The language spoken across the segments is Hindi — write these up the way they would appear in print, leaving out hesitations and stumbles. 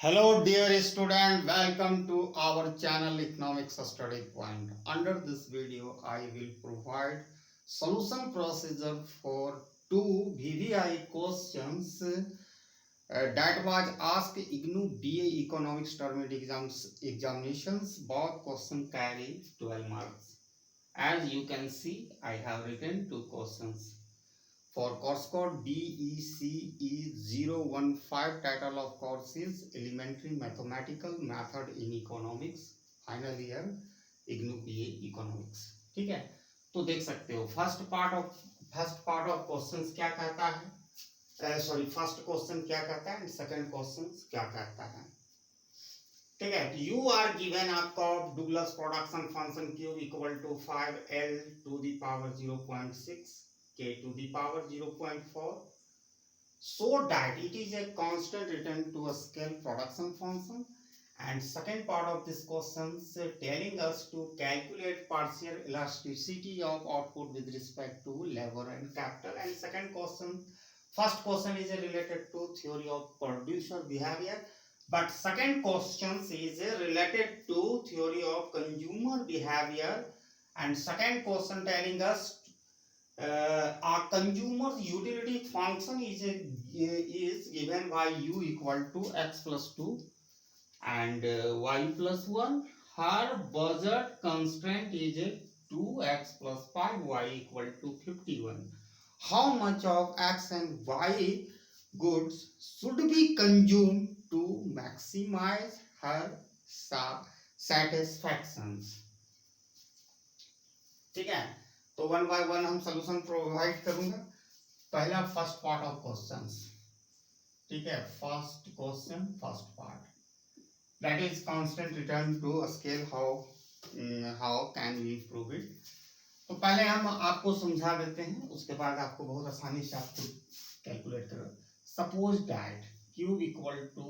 Hello dear student, welcome to our channel Economics Study Point. Under this video, I will provide solution procedure for two VVI questions that was asked IGNOU BA Economics Term examinations. Both questions carry 12 marks. As you can see, I have written two questions. For course code DECE015, title of course is Elementary Mathematical Method in Economics, final year IGNOU BA economics. ठीक है, तो देख सकते हो फर्स्ट पार्ट ऑफ क्वेश्चंस क्या कहता है, फर्स्ट क्वेश्चन क्या कहता है, सेकंड क्वेश्चन क्या कहता है। ठीक है, you are given a Cobb Douglas production function Q equal to 5l to the power 0.6 k to the power 0.4 so that it is a constant return to a scale production function. And second part of this question telling us to calculate partial elasticity of output with respect to labor and capital. And second question, first question is related to theory of producer behavior, but second question is related to theory of consumer behavior. And second question telling us our consumer's utility function is given by u equal to x plus 2 and y plus 1. Her budget constraint is 2x plus 5y equal to 51. How much of x and y goods should be consumed to maximize her satisfactions? ठीक है, तो वन बाय वन हम सोल्यूशन प्रोवाइड करूंगा। पहला फर्स्ट पार्ट ऑफ क्वेश्चंस, ठीक है, first question first part that is constant return to scale, how can we prove it. तो पहले हम आपको समझा देते हैं, उसके बाद आपको बहुत आसानी से आपको कैलकुलेट करो। Suppose that cube equal to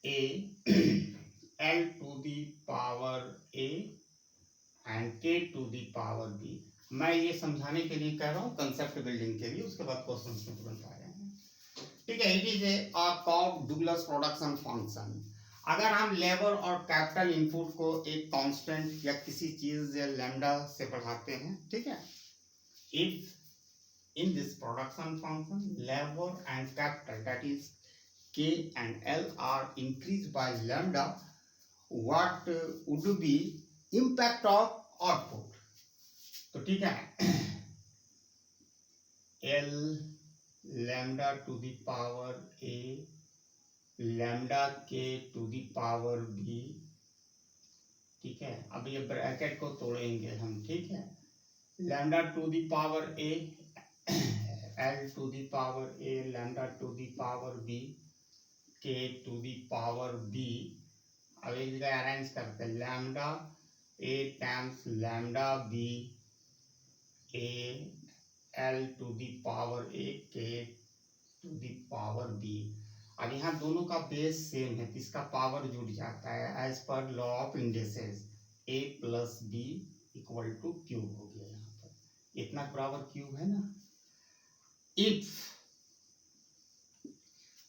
A L to the power A and k to the power b। मैं ये समझाने के लिए कह रहा हूँ, कंसेप्ट बिल्डिंग के लिए, उसके बाद क्वेश्चन में तुरंत आ जाएंगे। ठीक है, it is a Cobb Douglas production function. अगर हम लेबर और कैपिटल इनपुट को एक कांस्टेंट या किसी चीज या लैम्डा से बढ़ाते हैं, ठीक है, if in this production function labour and capital that is k and l are increased by lambda, what would be impact of output. तो ठीक है, L lambda to the power A lambda के टू द पावर बी। ठीक है, अब ये ब्रैकेट को तोड़ेंगे हम। ठीक है, lambda to the power A L to the power A lambda to the power B K to the power B. अब एक जगह अरेंज करते हैं, lambda a times lambda b a l to the power a k to the power b। अब यहाँ दोनों का बेस सेम है तो इसका पावर जुड़ जाता है as per law of indices. a plus B equal to cube हो गया। यहाँ पर इतना बराबर क्यूब है ना। If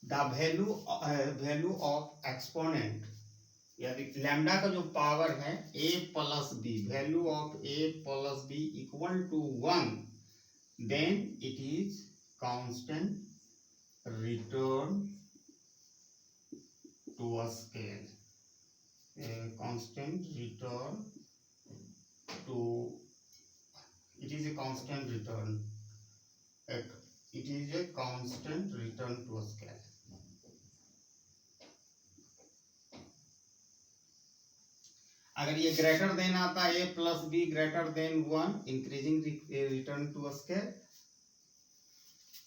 the value of exponent, यदि लैम्डा का जो पावर है a plus B, value of a plus B equal to 1, then it is constant return to a scale. Constant return to, it is a constant return, it is a constant return to a scale. अगर ये ग्रेटर देन आता है a plus B greater than 1, increasing return to scale,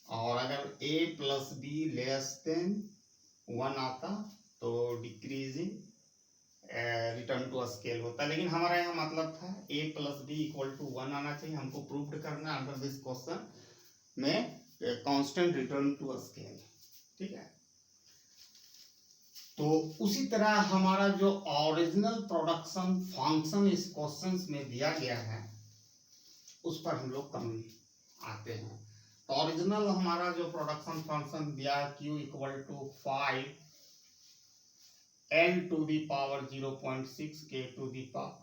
और अगर a plus B less than 1 आता तो डिक्रीजिंग रिटर्न टू स्केल होता है। लेकिन हमारा यहाँ मतलब था a plus B equal to 1 आना चाहिए, हमको प्रूव्ड करना अंडर दिस क्वेश्चन में कांस्टेंट रिटर्न टू स्केल। ठीक है, तो उसी तरह हमारा जो ओरिजिनल प्रोडक्शन फंक्शन इस क्वेश्चन में दिया गया है उस पर हम लोग कम आते हैं। तो ओरिजिनल हमारा जो प्रोडक्शन फंक्शन दिया Q equal to 5 L to the power 0.6 K to the power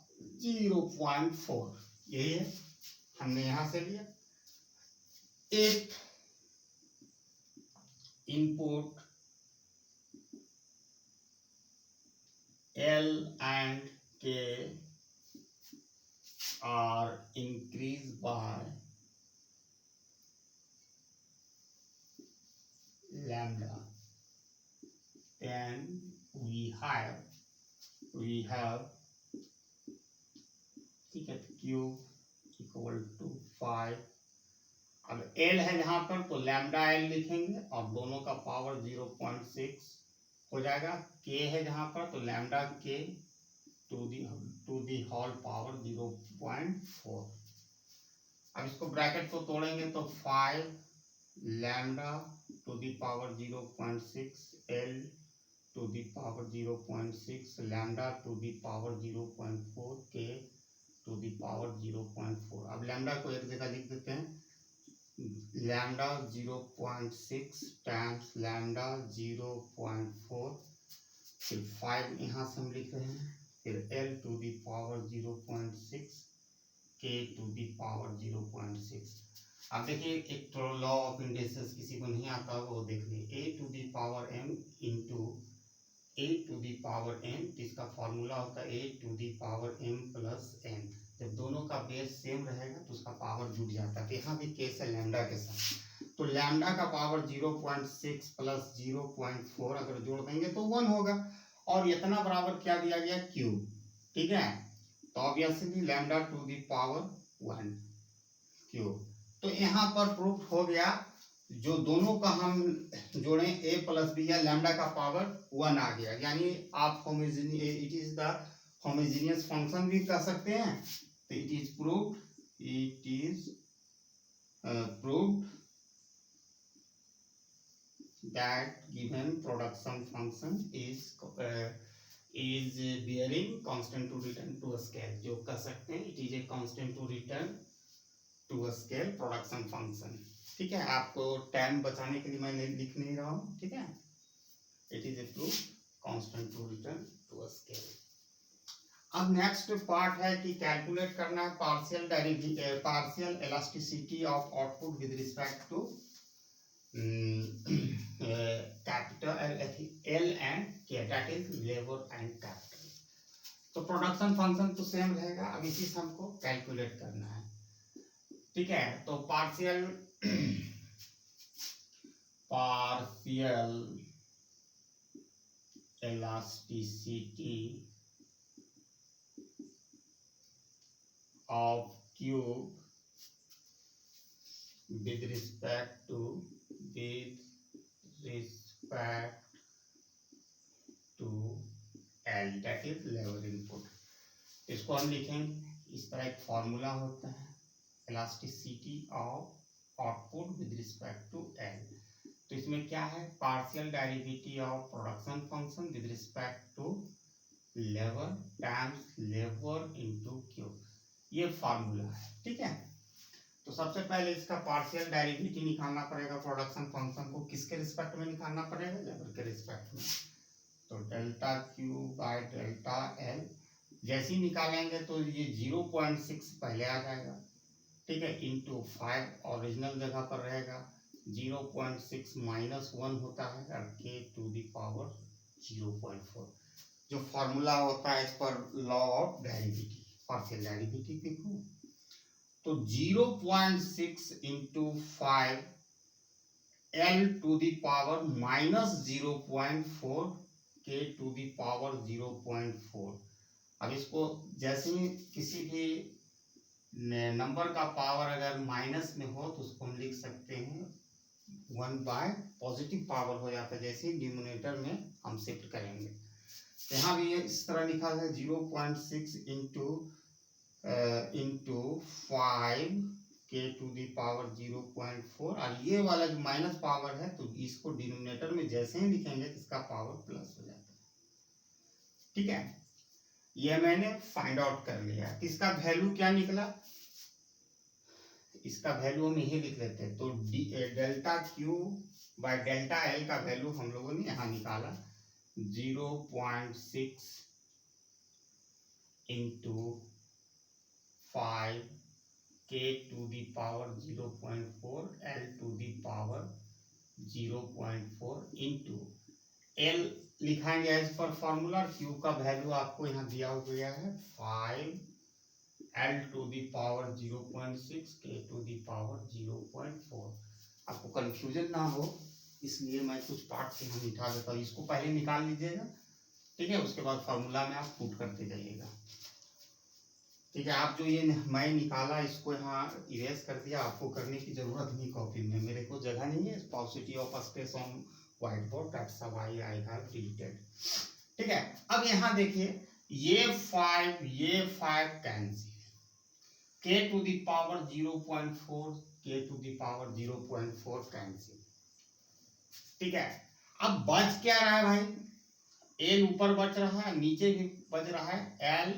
0.4, यही है, हमने यहां से लिया। एक input L and K are increased by lambda, then we have ठीक है, क्यूब इक्वल टू 5। अब L है यहाँ पर तो लैम्डा L लिखेंगे और दोनों का पावर 0.6 हो जाएगा। K है जहाँ पर तो lambda K to the whole power 0.4। अब इसको ब्रैकेट को तोड़ेंगे तो 5 lambda to the power 0.6 L to the power 0.6 lambda to the power 0.4 K to the power 0.4। अब लैम्डा को एक जगह लिख देते हैं, लैम्डा 0.6 टाइम्स लैम्डा 0.4, फिर 5 यहाँ से हम लिख रहे हैं, फिर L to the power 0.6 K to the power 0.6। अब देखिए एक तो लॉ ऑफ इंडिसेस किसी को नहीं आता वो देख लीजिए, a to the power m into a to the power n, इसका फॉर्मूला होता है a to the power m plus n। जब दोनों का बेस सेम रहेगा तो उसका पावर जुड़ जाता है। यहाँ भी केस है लैम्डा के साथ, तो लैम्डा का पावर 0.6 प्लस 0.4 अगर जोड़ देंगे तो 1 होगा, और इतना बराबर क्या दिया गया, क्यूब। ठीक है, तो obviously lambda to the power 1 cube. तो यहाँ पर प्रूफ हो गया, जो दोनों का हम जोड़े a प्लस बी या लैम्डा का पावर 1 आ गया, यानी आप it is the homogeneous function भी कह सकते हैं। तो it is proved that given production function is bearing constant to return to a scale, जो कह सकते हैं it is a constant to return to a scale production function. ठीक है, आपको टाइम बचाने के लिए मैं लिख नहीं रहा हूँ। ठीक है, it is a proof constant to return to a scale. अब नेक्स्ट पार्ट है कि कैलकुलेट करना है partial elasticity of output with respect to capital L and K, that is labour and capital. तो प्रोडक्शन फंक्शन तो सेम रहेगा, अब इसी से हमको कैलकुलेट करना है। ठीक है, तो partial elasticity of cube with respect to L, that is lever input। इसको हम लिखेंगे इस तरह, एक फॉर्मूला होता है elasticity of output with respect to L। तो इसमें क्या है, partial derivative of production function with respect to lever times lever into cube, ये फॉर्मूला है। ठीक है, तो सबसे पहले इसका पार्शियल डेरिवेटिव निकालना पड़ेगा प्रोडक्शन फंक्शन को, किसके रिस्पेक्ट में निकालना पड़ेगा, लेवर के रिस्पेक्ट में। तो delta Q by delta L जैसे ही निकालेंगे तो ये 0.6 पहले आ जाएगा। ठीक है, इंटू 5 ओरिजिनल जगह पर रहेगा, 0.6 माइनस 1 होता है और k टू दी पावर 0.4, जो फॉर्मूला होता है इस पर law of derivative, partial derivative लिखूं तो 0.6 into 5 L to the power minus 0.4 K to the power 0.4। अब इसको जैसे ही किसी भी नंबर का पावर अगर माइनस में हो तो उसको हम लिख सकते हैं 1 बाय पॉजिटिव पावर हो जाता है, जैसे ही डिनोमिनेटर में हम शिफ्ट करेंगे। यहाँ भी इस तरह लिखा है 0.6 into 5 K to the power 0.4, और ये वाला जो माइनस पावर है तो इसको डिनोमिनेटर में जैसे ही लिखेंगे तो इसका पावर प्लस हो जाता है। ठीक है, ये मैंने फाइंड आउट कर लिया। इसका वैल्यू क्या निकला, इसका वैल्यू हम यही लिख लेते हैं। तो delta Q by delta L का वैल्यू हम लोगों ने यहाँ निकाला 0.6 into 5 k to the power 0.4 L to the power 0.4 into L लिखाएंगे एज पर फॉर्मूला। Q का वैल्यू आपको यहाँ दिया गया है 5 L to the power 0.6 K to the power 0.4। आपको कंफ्यूजन ना हो इसलिए मैं कुछ पार्ट यहाँ मिटा देता हूँ, इसको पहले निकाल लीजिएगा, ठीक है। उसके बाद फॉर्मूला में आप पुट करते जाइएगा, ठीक है। आप जो ये मैं निकाला इसको यहाँ इरेज कर दिया, आपको करने की जरूरत नहीं कॉपी में, मेरे को जगह नहीं है। Paucity of space on white board, that's why I have deleted, ठीक है। अब यहाँ देखिए ये 5 cancel, k to the power 0.4 k to the power 0.4 cancel, ठीक है। अब बच क्या रहा है भाई, l ऊपर बच रहा है, नीचे भी बच रहा है l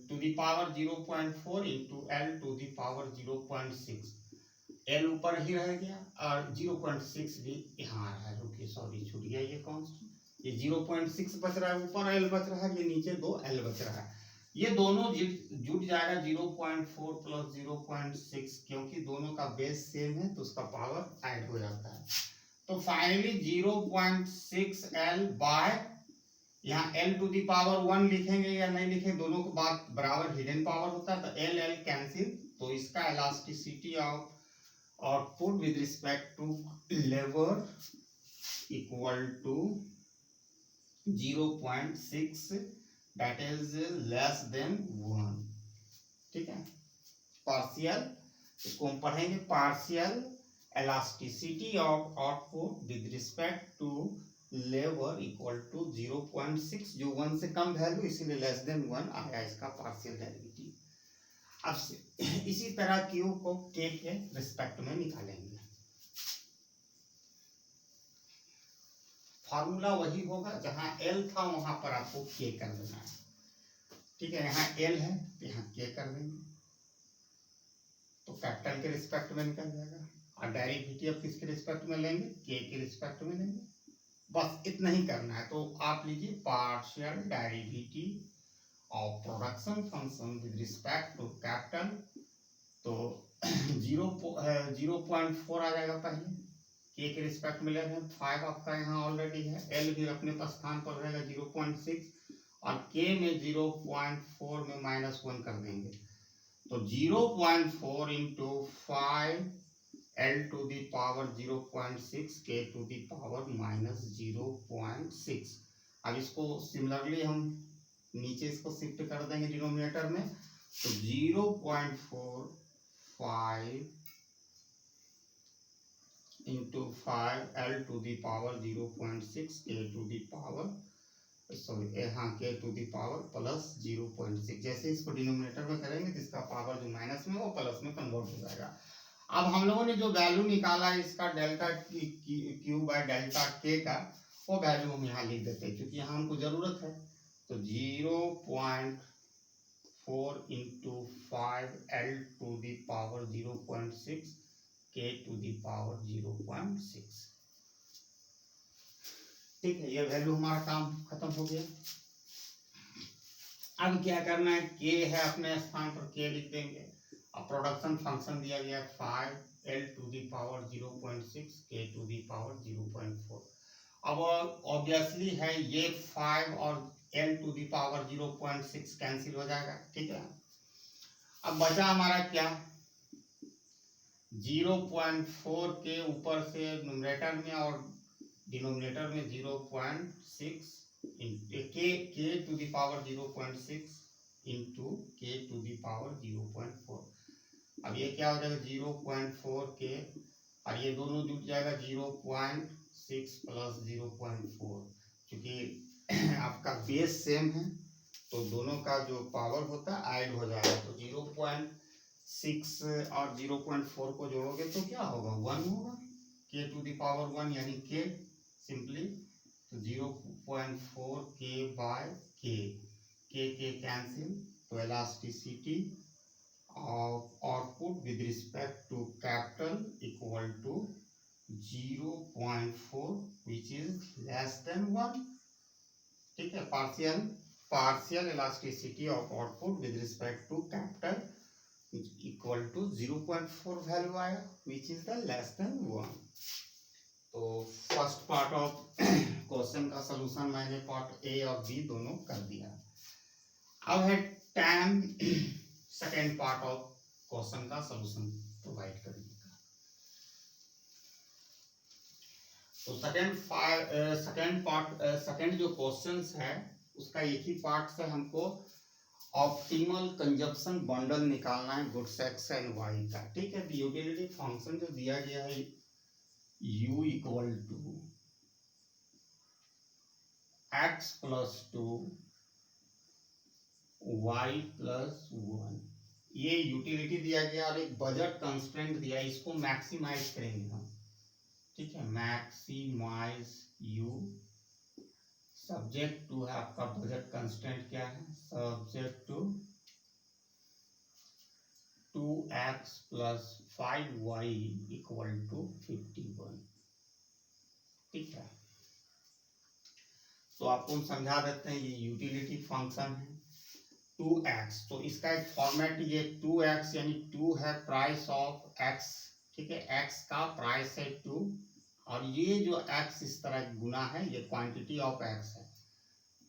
to the power 0.4 into L to the power 0.6। L ऊपर ही रह गया और 0.6 भी यहाँ आ रहा है, रुकिए सॉरी छूट गया ये कांस्टेंट, ये 0.6 बच रहा है, ऊपर L बच रहा है, ये नीचे 2L बच रहा है। ये दोनों जुट जाएगा 0.4 प्लस 0.6, क्योंकि दोनों का बेस सेम है तो उसका पावर ऐड हो जाता है। तो फाइनली 0.6L बाय, यहाँ L टू दी पावर 1 लिखेंगे या नहीं लिखेंगे, दोनों को बात बराबर हिडन पावर होता है, तो L कैंसिल, तो इसका elasticity of output with respect to लेवर equal to 0.6, that is less than 1, ठीक है। पार्शियल, इसको हम पढ़ेंगे partial elasticity of output with respect to लेवर इक्वल टू 0.6, जो 1 से कम वैल्यू इसीलिए लेस देन 1 आया इसका पार्शियल डेरिवेटिव। अब इसी तरह Q को K के रिस्पेक्ट में निकालेंगे, फॉर्मूला वही होगा, जहां L था वहां पर आपको K कर देना है, ठीक है। यहाँ L है तो यहाँ K कर देंगे, तो कैपिटल के रिस्पेक्ट में निकल जाएगा। और डेरिवेटिव किसके रिस्पेक्ट में लेंगे, K के रिस्पेक्ट में लेंगे, बस इतना ही करना है। तो आप लीजिए partial derivative of production function with respect to capital, तो 0.4 आ जाएगा पहले, k के रिस्पेक्ट में ले रहे हैं, 5 आपका यहाँ ऑलरेडी है, l भी अपने पास स्थान पर रहेगा 0.6, और k में 0.4 में -1 कर देंगे, तो 0.4 into 5 L to the power 0.6 K to the power -0.6। अब इसको सिमिलरली हम नीचे इसको शिफ्ट कर देंगे डिनोमिनेटर में, तो 0.45 into 5 L to the power 0.6 K to the power K to the power plus 0.6। जैसे इसको डिनोमिनेटर में करेंगे तो इसका पावर जो माइनस में वो प्लस में कन्वर्ट हो जाएगा। अब हम लोगों ने जो वैल्यू निकाला है इसका delta Q by delta K का, वो वैल्यू हम यहाँ लिख देते हैं क्योंकि यहाँ हमको जरूरत है। तो 0.4 into 5 L to the power 0.6 K to the power 0.6, ठीक है। ये वैल्यू हमारा काम खत्म हो गया। अब क्या करना है, K है अपने स्थान पर K लिख देंगे, अब प्रोडक्शन फंक्शन दिया गया 5 L to the power 0.6 K to the power 0.4। अब ऑब्वियसली है ये 5 और L to the power 0.6 cancel हो जाएगा, ठीक है। अब बचा हमारा क्या, 0.4 के ऊपर से न्यूमरेटर में और डिनोमिनेटर में 0.6 K to the power 0.6 into K to the power 0.4। अब ये क्या हो जाएगा 0.4 के, और ये दोनों जुट जाएगा 0.6 प्लस 0.4, क्योंकि आपका बेस सेम है तो दोनों का जो पावर होता है ऐड हो जाएगा। तो 0.6 और 0.4 को जोड़ोगे तो क्या होगा, 1 होगा, K टू दी पावर 1 यानी K सिंपली, तो 0.4 K बाय K कैंसिल, तो elasticity of output with respect to capital equal to 0.4 which is less than 1। ठीक है, partial elasticity of output with respect to capital equal to 0.4 value आया which is the less than 1। तो फर्स्ट पार्ट ऑफ क्वेश्चन का सलूशन मैंने पार्ट ए और बी दोनों कर दिया। अब है time second part of question का सलूशन प्रोवाइड करने का। तो सेकेंड जो क्वेश्चंस है उसका एक ही पार्ट से हमको ऑप्टिमल कंजप्शन बंडल निकालना है गुड्स एक्स एंड वाई का। ठीक है, यूटिलिटी फंक्शन जो दिया गया है u equal to X plus 2 y plus 1, ये यूटिलिटी दिया गया और एक बजट कंस्ट्रेंट दिया, इसको मैक्सिमाइज करेंगे हम। ठीक है, मैक्सिमाइज u सब्जेक्ट टू है आपका बजट कंस्ट्रेंट क्या है, subject to 2x plus 5y equal to 51। ठीक है, तो आपको हम समझा देते हैं, ये यूटिलिटी फंक्शन है 2x, तो इसका एक फॉर्मेट, ये 2x यानी 2 है प्राइस ऑफ x। ठीक है, x का प्राइस है 2 और ये जो x इस तरह गुना है ये क्वांटिटी ऑफ x है।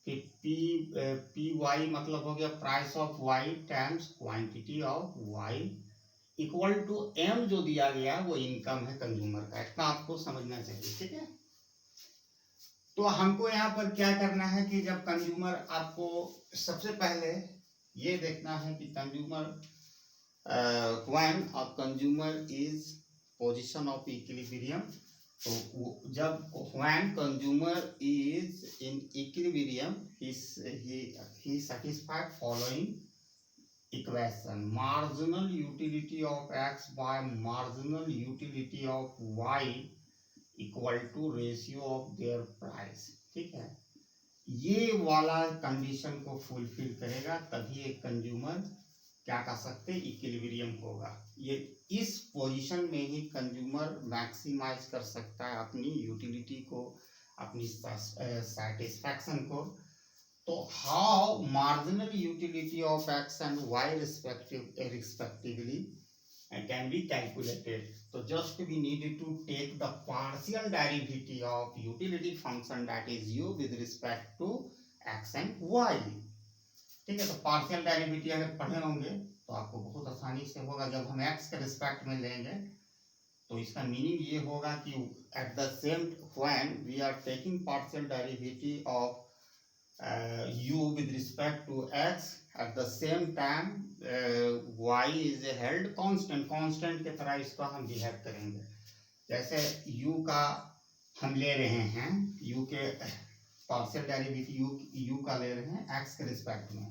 फिर पी वाई मतलब हो गया price of y times quantity of y equal to m जो दिया गया वो इनकम है कंज्यूमर का। इतना आपको समझना चाहिए। ठीक है, तो हमको यहाँ पर क्या करना है कि जब कंज्यूमर, आपको सबसे पहले ये देखना है कि consumer when a consumer is position of equilibrium, तो जब when consumer is in equilibrium he satisfied following equation, marginal utility of x by marginal utility of y equal to ratio of their price. ठीक है, ये वाला कंडीशन को फुलफिल करेगा तभी एक कंज्यूमर क्या कर सकते, इक्विलिब्रियम होगा। ये इस पोजीशन में ही कंज्यूमर मैक्सिमाइज कर सकता है अपनी यूटिलिटी को, अपनी सैटिस्फैक्शन को। तो how marginal utility of x and y respectively can be calculated. So just we need to take the partial derivative of utility function that is u with respect to x and y. ठीक है, तो पार्शियल डेरिवेटिव अगर पढ़े होंगे तो आपको बहुत आसानी से होगा। जब हम x के रिस्पेक्ट में लेंगे तो इसका मीनिंग ये होगा कि at the same when we are taking partial derivative of u with respect to x, at the same time y is held constant के तरह इसको हम बिहेव करेंगे। जैसे u का हम ले रहे हैं, u के पार्शियल डेरिवेटिव u का ले रहे हैं x के रिस्पेक्ट में,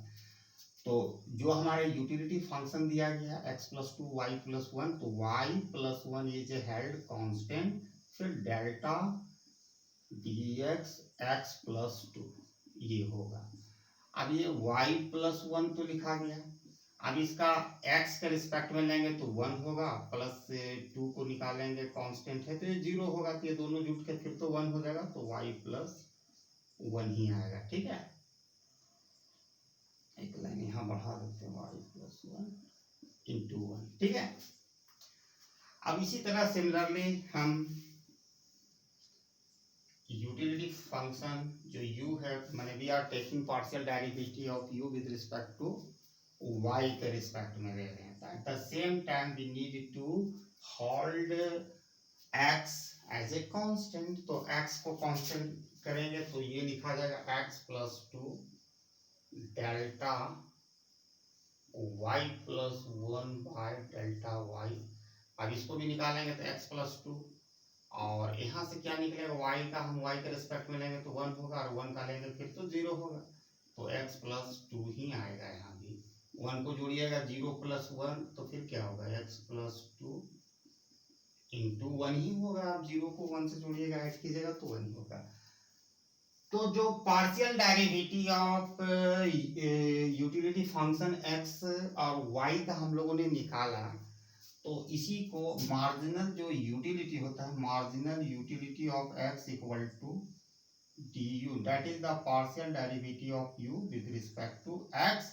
तो जो हमारे यूटिलिटी फंक्शन दिया गया x प्लस 2 y प्लस 1, तो y plus 1 is held constant, फिर डेल्टा dx x प्लस 2 ये होगा। अब ये y प्लस 1 तो लिखा गया, अब इसका x के रिस्पेक्ट में लेंगे तो 1 होगा, प्लस 2 को निकालेंगे कांस्टेंट है तो ये 0 होगा, तो ये दोनों जुट के फिर तो 1 हो जाएगा, तो y प्लस 1 ही आएगा। ठीक है, एक लाइन यहाँ बढ़ा देते हैं, y प्लस 1 इंटू 1। ठीक है, अब इसी तरह सिमिलरली हम यूटिलिटी फंक्शन जो u है, माने we are taking partial derivative of u with respect to y के रिस्पेक्ट में ले रहे हैं। At the same time we need to hold x as a constant, तो x को कांस्टेंट करेंगे तो ये लिखा जाएगा x plus 2 delta y plus 1 by delta y। अब इसको भी निकालेंगे तो x प्लस 2, और यहाँ से क्या निकलेगा, y का हम y के रिस्पेक्ट में लेंगे तो 1 होगा, और 1 का लेंगे फिर तो 0 होगा, तो x प्लस 2 ही आएगा। यहाँ भी 1 को जोड़िएगा, 0 प्लस 1 तो फिर क्या होगा, x प्लस 2 इंटू 1 ही होगा। आप 0 को 1 से जोड़िएगा, ऐड कीजिएगा तो 1 होगा। तो जो partial derivative of utility function x और y का हम लोगों ने निकाला, तो इसी को मार्जिनल जो यूटिलिटी होता है, marginal utility of X equal to D U, that is the partial derivative of U with respect to X.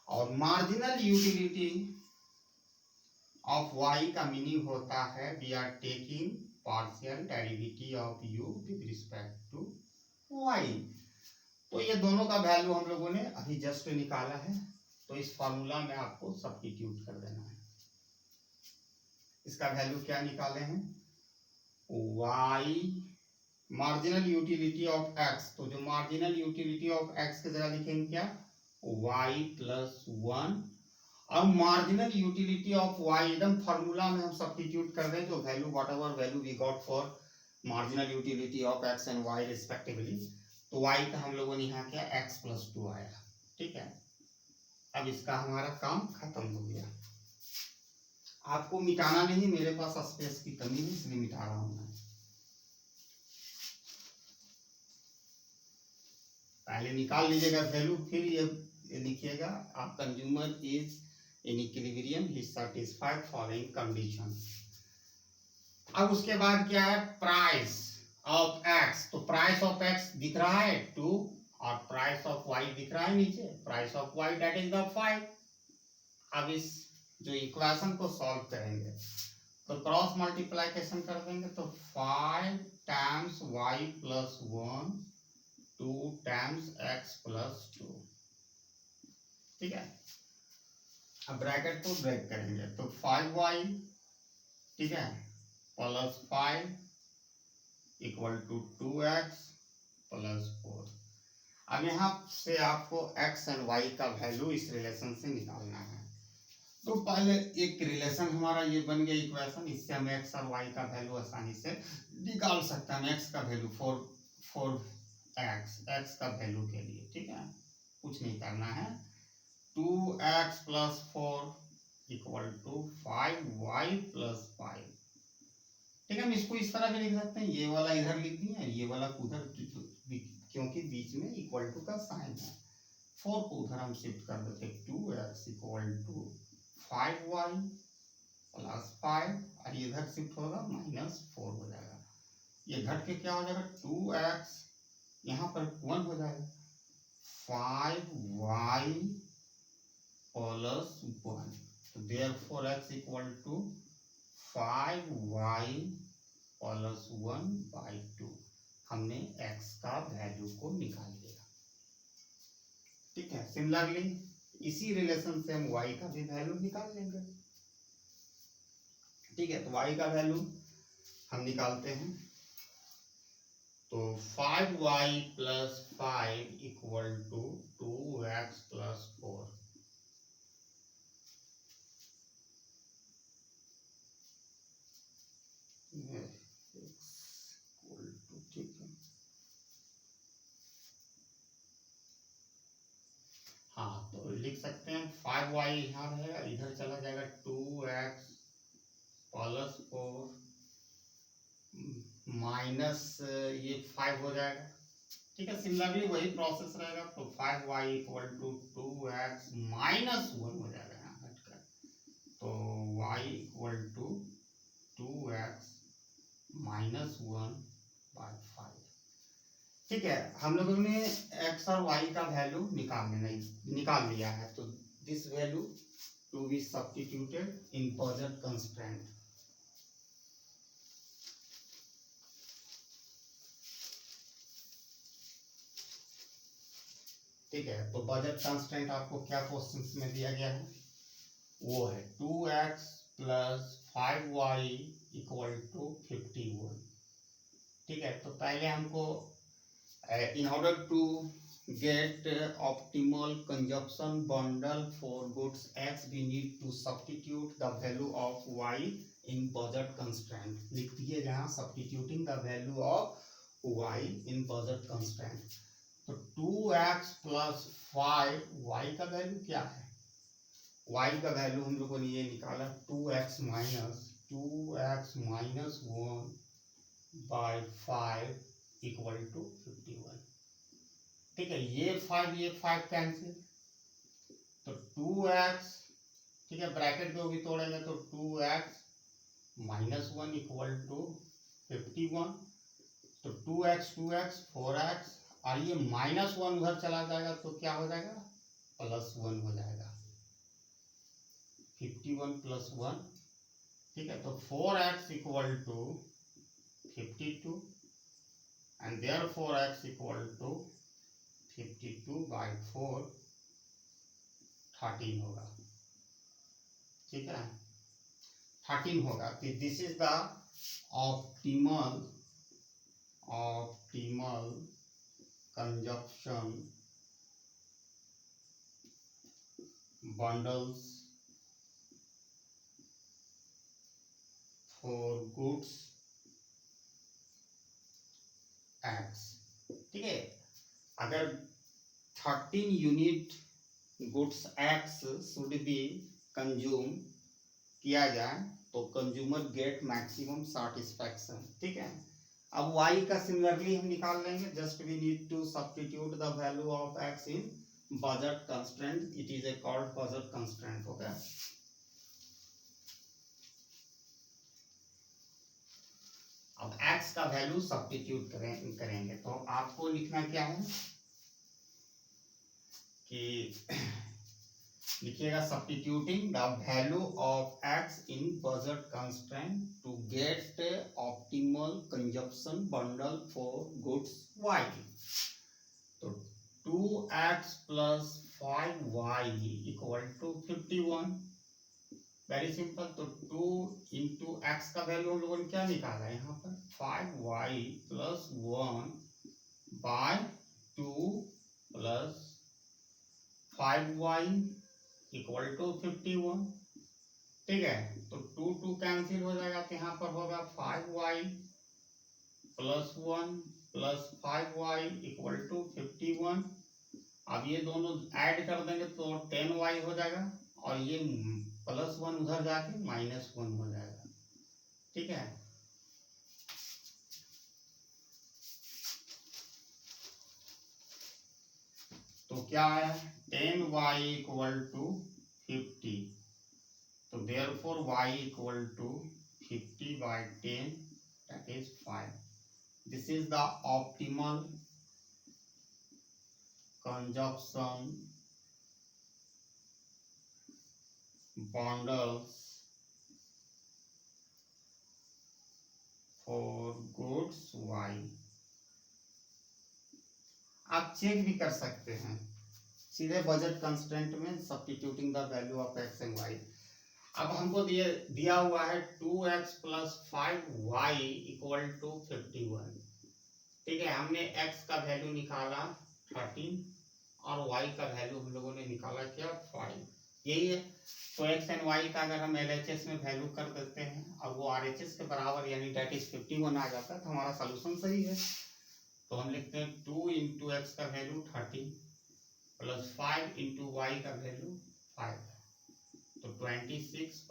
और मार्जिनल यूटिलिटी ऑफ y का मीनिंग होता है we are taking partial derivative of u with respect to y। तो ये दोनों का वैल्यू हम लोगों ने अभी जस्ट निकाला है, तो इस फॉर्मूला में आपको सब्स्टिट्यूट कर देना है। इसका वैल्यू क्या निकाले हैं, y marginal utility of x, तो जो मार्जिनल यूटिलिटी ऑफ x की जगह लिखेंगे क्या, y प्लस 1, और मार्जिनल यूटिलिटी ऑफ y एकदम फॉर्मूला में हम सब्स्टिट्यूट कर दें, तो value whatever value we got for marginal utility of x and y respectively, तो y का हम लोगों ने यहाँ किया x प्लस 2 आया। ठीक है, अब इसका हमारा काम खत्म हो गया। आपको मिटाना नहीं, मेरे पास स्पेस की कमी है इसलिए मिटा रहा हूं मैं। पहले निकाल लीजिएगा वैल्यू, फिर ये लिखिएगा आप consumer is in equilibrium, he satisfied following condition. अब उसके बाद क्या है, प्राइस ऑफ एक्स, तो प्राइस ऑफ एक्स दिख रहा है 2 और प्राइस ऑफ वाई दिख रहा है नीचे, price of Y that is the 5। अब इस जो इक्वेशन को सॉल्व करेंगे तो क्रॉस मल्टीप्लिकेशन कर देंगे, तो 5 times Y plus 1 2 times X plus 2। ठीक है, अब ब्रैकेट को ब्रेक करेंगे, तो 5y, ठीक है, plus 5 equal to 2x plus 4। अब यहाँ से आपको x एंड y का वैल्यू इस रिलेशन से निकालना है। तो पहले एक रिलेशन हमारा ये बन गया इक्वेशन, इससे हम x और y का वैल्यू आसानी से निकाल सकते हैं। x का वैल्यू 4 x का वैल्यू के लिए, ठीक है, कुछ नहीं करना है, 2x plus 4 equal to 5y plus 5। ठीक है, हम इसको इस तरह भी लिख सकते हैं, ये वाला इधर लिख दिया, ये वाला उधर, क्योंकि बीच में इक्वल टू का साइन है। 4 को उधर हम शिफ्ट कर देते हैं, 2x equal to 5y plus 5, और ये इधर शिफ्ट होगा -4 हो जाएगा। ये घट के क्या हो जाएगा, 2x यहाँ पर 1 हो जाएगा, 5y प्लस 1, तो therefore x equal to 5y plus 1/2। हमने x का वैल्यू को निकाल लिया। ठीक है, सिमिलरली इसी रिलेशन से हम y का भी वैल्यू निकाल लेंगे। ठीक है, तो y का वैल्यू हम निकालते हैं, तो 5y plus 5 equal to 2x plus 4। ठीक है, हाँ, तो लिख सकते हैं 5y यहाँ रहेगा, इधर चला जाएगा 2x प्लस 4 माइनस ये 5 हो जाएगा। ठीक है, सिमिलरली वही प्रोसेस रहेगा, तो 5y equal to 2x minus 1 हो जाएगा यहाँ हटकर, तो y equal to 2x minus 1/5। ठीक है, हम लोगों ने x और y का वैल्यू निकाल लिया है, तो this value to be substituted in budget constraint. ठीक है, तो बजट कंस्ट्रेंट आपको क्या क्वेश्चन में दिया गया है, वो है 2x plus 5y equal to 51। ठीक है, तो पहले हमको in order to get optimal consumption bundle for goods x, we need to substitute the value of y in budget constraint। लिख दिए जहाँ substituting the value of y in budget constraint। तो 2x प्लस 5y का वैल्यू क्या है, y का वैल्यू हम लोगों ने ये निकाला 2x माइनस 1/5 इक्वल टू 51। ठीक है, ये 5 कैंसिल, तो 2x ठीक है, ब्रैकेट को भी तोड़ेंगे तो 2x माइनस 1 इक्वल टू 51, तो 2x 4x, और ये -1 उधर चला जाएगा तो क्या हो जाएगा, +1 हो जाएगा, 51 + 1, ठीक है। तो 4x equal to 52 and therefore x equal to 52/4 13 होगा, ठीक है, 13 होगा। This is the optimal consumption bundles for goods X, ठीक है। अगर 13 unit goods X should be consume किया जाए तो कंज्यूमर गेट मैक्सिमम सेटिस्फैक्शन, ठीक है। अब y का सिमिलरली हम निकाल लेंगे, just we need to substitute the value of x in budget constraint, it is a called budget constraint, हो गया। अब x का वैल्यू सब्स्टिट्यूट करेंगे तो आपको लिखना क्या है कि लिखिएगा substituting the value of x in budget constraint to get optimal consumption bundle for goods y, तो 2x + 5y equal to 51, very simple. तो 2 इंटू एक्स का वैल्यू हम लोगों ने क्या निकाला है यहाँ पर, 5y + 1/2 + 5y इक्वल टू 51, ठीक है। तो 2 कैंसिल हो जाएगा तो यहाँ पर होगा 5y + 1 + 5y इक्वल टू 51। अब ये दोनों ऐड कर देंगे तो 10y हो जाएगा, और ये +1 उधर जाके -1 हो जाएगा, ठीक है। तो क्या आया, 10y इक्वल टू 50, तो therefore y equal to 50/10, that is 5। This is the optimal consumption bundles for goods y। आप चेक भी कर सकते हैं सीधे बजट कंस्ट्रेंट में substituting the value of x and y। अब हमको दिया हुआ है 2x + 5y इक्वल टू 51, ठीक है। हमने x का वैल्यू निकाला 13 और y का वैल्यू हम लोगों ने निकाला क्या, 5, यही है। तो x एंड y का अगर हम LHS में वैल्यू कर देते हैं और वो RHS के बराबर यानी डेट इज 51 आ जाता है तो हमारा सोल्यूशन सही है। तो हम लिखते हैं 2 इंटू एक्स का वैल्यू 13 + 5 इंटू वाई का वैल्यू 5, तो 26 +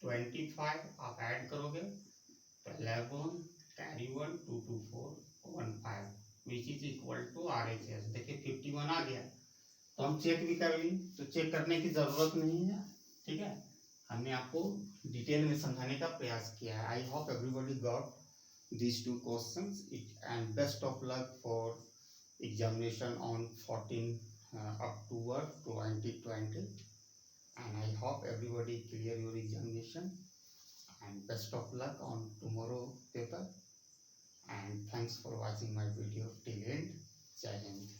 25 आप ऐड करोगे तो 11 carry 1 2 2 4 15 which is equal to RHS। देखिए 51 आ गया, तो हम चेक भी कर ली, तो चेक करने की जरूरत नहीं है, ठीक है। हमने आपको डिटेल में समझाने का प्रयास किया है। I hope everybody got these 2 questions, and best of luck for examination on 14 October 2020, and I hope everybody clear your examination, and best of luck on tomorrow paper, and thanks for watching my video till end. Jai Hind.